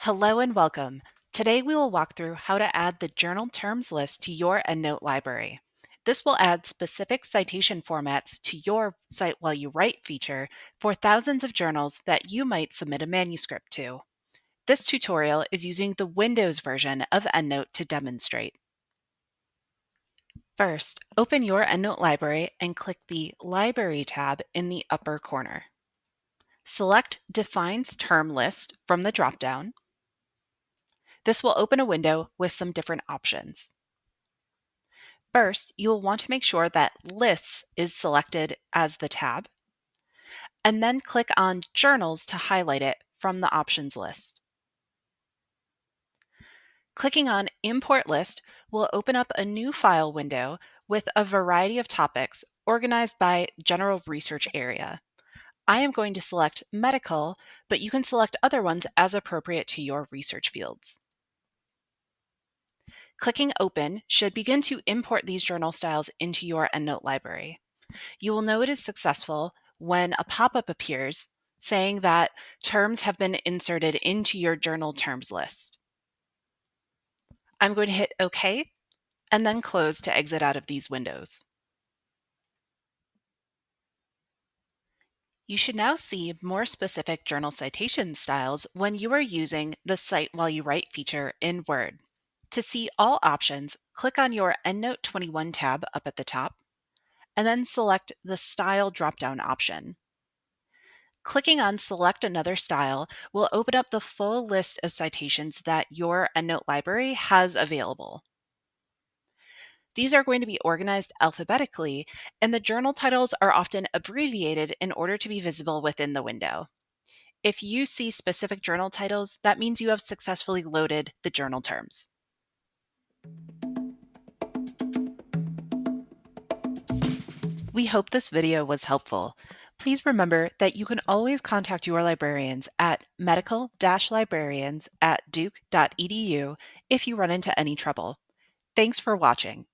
Hello and welcome. Today we will walk through how to add the journal terms list to your Endnote library. This will add specific citation formats to your Cite While You Write feature for thousands of journals that you might submit a manuscript to. This tutorial is using the Windows version of Endnote to demonstrate. First, open your Endnote library and click the Library tab in the upper corner. Select Defines Term List from the dropdown. This will open a window with some different options. First, you will want to make sure that Lists is selected as the tab, and then click on Journals to highlight it from the options list. Clicking on Import List will open up a new file window with a variety of topics organized by general research area. I am going to select Medical, but you can select other ones as appropriate to your research fields. Clicking Open should begin to import these journal styles into your Endnote library. You will know it is successful when a pop-up appears saying that terms have been inserted into your journal terms list. I'm going to hit OK and then close to exit out of these windows. You should now see more specific journal citation styles when you are using the Cite While You Write feature in Word. To see all options, click on your EndNote 21 tab up at the top, and then select the Style drop-down option. Clicking on Select Another Style will open up the full list of citations that your EndNote library has available. These are going to be organized alphabetically, and the journal titles are often abbreviated in order to be visible within the window. If you see specific journal titles, that means you have successfully loaded the journal terms. We hope this video was helpful. Please remember that you can always contact your librarians at medical-librarians@duke.edu if you run into any trouble. Thanks for watching.